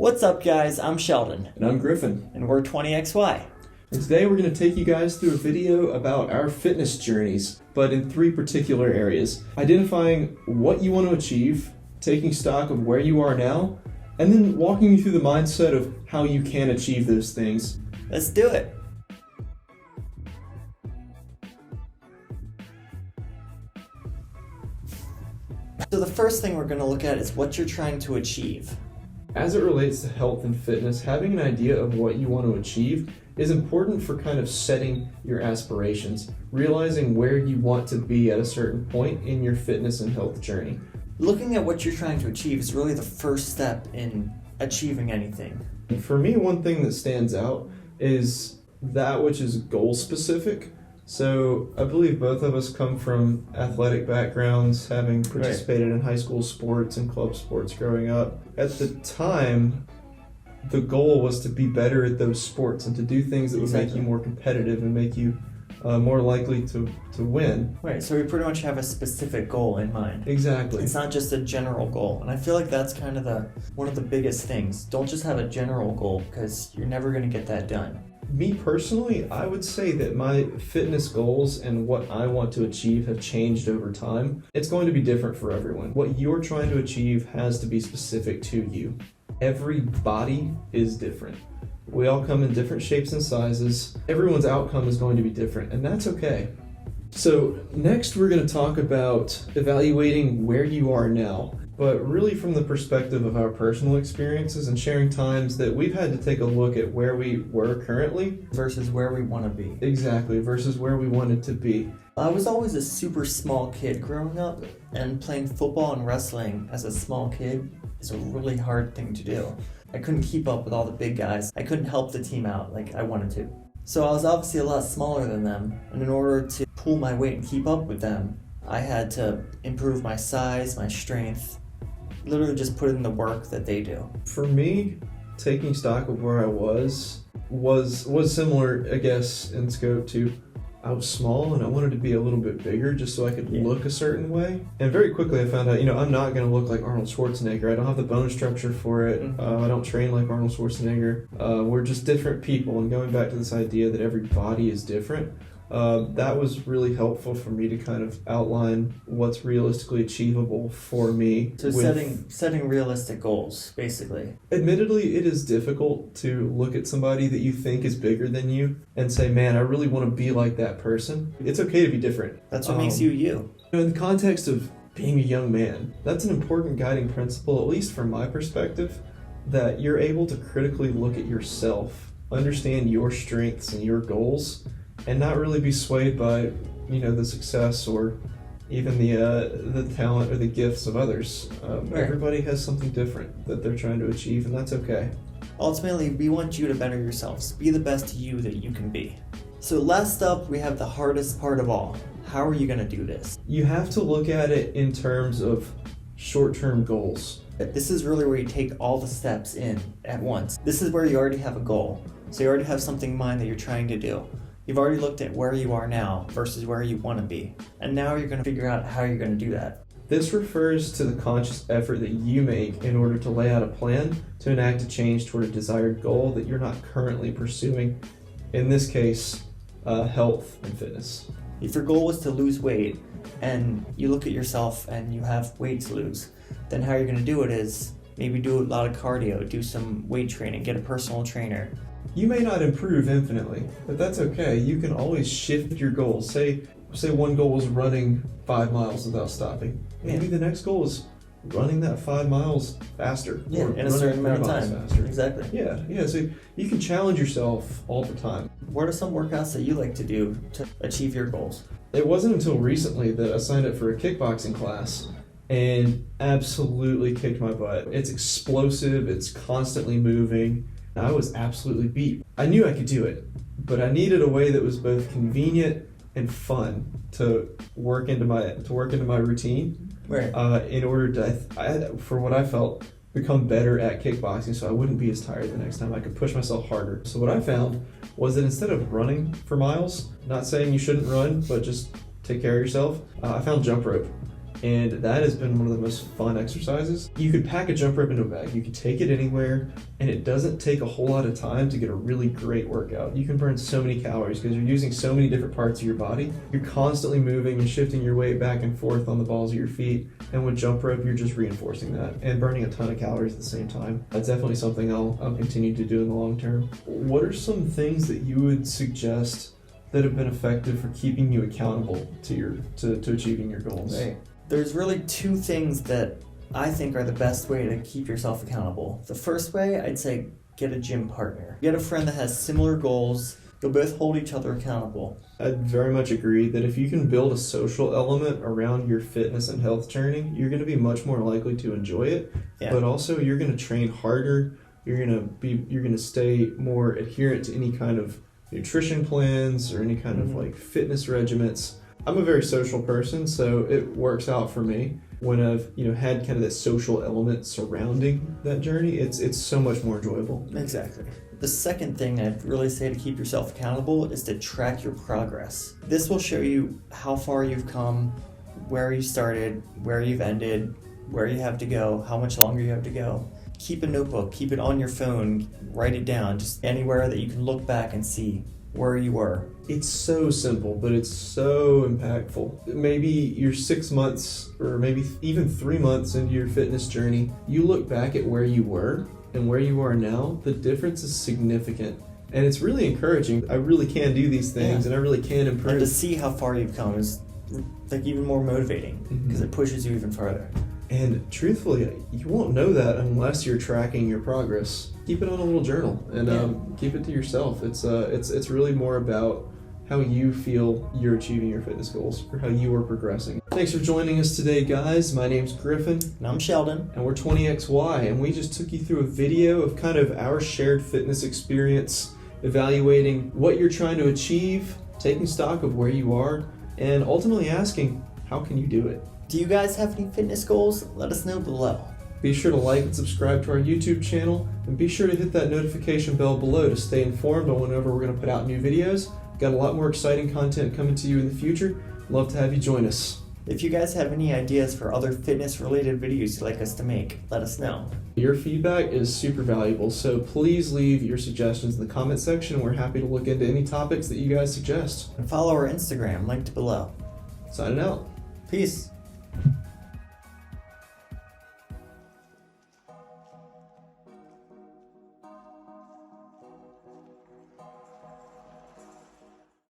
What's up, guys? I'm Sheldon. And I'm Griffin. And we're 20XY. And today we're going to take you guys through a video about our fitness journeys, but in 3 particular areas. Identifying what you want to achieve, taking stock of where you are now, and then walking you through the mindset of how you can achieve those things. Let's do it. So the first thing we're going to look at is what you're trying to achieve. As it relates to health and fitness, having an idea of what you want to achieve is important for kind of setting your aspirations, realizing where you want to be at a certain point in your fitness and health journey. Looking at what you're trying to achieve is really the first step in achieving anything. And for me, one thing that stands out is that which is goal specific. So I believe both of us come from athletic backgrounds, having participated in high school sports and club sports growing up. At the time, the goal was to be better at those sports and to do things that would make you more competitive and make you more likely to win. Right, so we pretty much have a specific goal in mind. Exactly. It's not just a general goal. And I feel like that's kind of one of the biggest things. Don't just have a general goal, because you're never going to get that done. Me personally, I would say that my fitness goals and what I want to achieve have changed over time. It's going to be different for everyone. What you're trying to achieve has to be specific to you. Every body is different. We all come in different shapes and sizes. Everyone's outcome is going to be different, and that's okay. So next we're going to talk about evaluating where you are now, but really from the perspective of our personal experiences and sharing times that we've had to take a look at where we were currently versus where we want to be. Exactly, versus where we wanted to be. I was always a super small kid growing up, and playing football and wrestling as a small kid is a really hard thing to do. I couldn't keep up with all the big guys. I couldn't help the team out like I wanted to. So I was obviously a lot smaller than them, and in order to pull my weight and keep up with them, I had to improve my size, my strength, literally just put in the work that they do. For me, taking stock of where I was similar, I guess, in scope to I was small and I wanted to be a little bit bigger just so I could look a certain way. And very quickly I found out, I'm not going to look like Arnold Schwarzenegger. I don't have the bone structure for it. I don't train like Arnold Schwarzenegger. We're just different people. And going back to this idea that every body is different, that was really helpful for me to kind of outline what's realistically achievable for me. So setting realistic goals, basically. Admittedly, it is difficult to look at somebody that you think is bigger than you and say, man, I really want to be like that person. It's okay to be different. That's what makes you you. In the context of being a young man, that's an important guiding principle, at least from my perspective, that you're able to critically look at yourself, understand your strengths and your goals, and not really be swayed by, the success or even the talent or the gifts of others. Everybody has something different that they're trying to achieve, and that's okay. Ultimately, we want you to better yourselves. Be the best you that you can be. So last up, we have the hardest part of all. How are you going to do this? You have to look at it in terms of short-term goals. This is really where you take all the steps in at once. This is where you already have a goal. So you already have something in mind that you're trying to do. You've already looked at where you are now versus where you want to be. And now you're going to figure out how you're going to do that. This refers to the conscious effort that you make in order to lay out a plan to enact a change toward a desired goal that you're not currently pursuing. In this case, health and fitness. If your goal was to lose weight and you look at yourself and you have weight to lose, then how you're going to do it is maybe do a lot of cardio, do some weight training, get a personal trainer. You may not improve infinitely, but that's okay. You can always shift your goals. Say one goal was running 5 miles without stopping. Maybe the next goal is running that 5 miles faster. Yeah, in a certain amount of time. Faster. Exactly. Yeah. So you can challenge yourself all the time. What are some workouts that you like to do to achieve your goals? It wasn't until recently that I signed up for a kickboxing class and absolutely kicked my butt. It's explosive. It's constantly moving. I was absolutely beat. I knew I could do it, but I needed a way that was both convenient and fun to work into my routine. Right. In order to, for what I felt, become better at kickboxing, so I wouldn't be as tired the next time. I could push myself harder. So what I found was that instead of running for miles, not saying you shouldn't run, but just take care of yourself, I found jump rope. And that has been one of the most fun exercises. You could pack a jump rope into a bag. You could take it anywhere, and it doesn't take a whole lot of time to get a really great workout. You can burn so many calories because you're using so many different parts of your body. You're constantly moving and shifting your weight back and forth on the balls of your feet. And with jump rope, you're just reinforcing that and burning a ton of calories at the same time. That's definitely something I'll continue to do in the long term. What are some things that you would suggest that have been effective for keeping you accountable to achieving your goals? Right. There's really two things that I think are the best way to keep yourself accountable. The first way, I'd say get a gym partner. Get a friend that has similar goals. You'll both hold each other accountable. I very much agree that if you can build a social element around your fitness and health journey, you're going to be much more likely to enjoy it. Yeah. But also you're going to train harder. You're going to stay more adherent to any kind of nutrition plans or any kind of like fitness regimens. I'm a very social person, so it works out for me. When I've had kind of that social element surrounding that journey, it's so much more enjoyable. Exactly. The second thing I'd really say to keep yourself accountable is to track your progress. This will show you how far you've come, where you started, where you've ended, where you have to go, how much longer you have to go. Keep a notebook, keep it on your phone, write it down, just anywhere that you can look back and see where you were. It's so simple, but it's so impactful. Maybe you're 6 months or maybe even 3 months into your fitness journey. You look back at where you were and where you are now, the difference is significant. And it's really encouraging. I really can do these things and I really can improve. And to see how far you've come is like even more motivating because it pushes you even further. And truthfully, you won't know that unless you're tracking your progress. Keep it on a little journal and keep it to yourself. It's really more about how you feel you're achieving your fitness goals or how you are progressing. Thanks for joining us today, guys. My name's Griffin. And I'm Sheldon. And we're 20XY, and we just took you through a video of kind of our shared fitness experience, evaluating what you're trying to achieve, taking stock of where you are, and ultimately asking, how can you do it? Do you guys have any fitness goals? Let us know below. Be sure to like and subscribe to our YouTube channel, and be sure to hit that notification bell below to stay informed on whenever we're going to put out new videos. Got a lot more exciting content coming to you in the future. Love to have you join us. If you guys have any ideas for other fitness-related videos you'd like us to make, let us know. Your feedback is super valuable, so please leave your suggestions in the comment section. We're happy to look into any topics that you guys suggest. And follow our Instagram linked below. Signing out. Peace.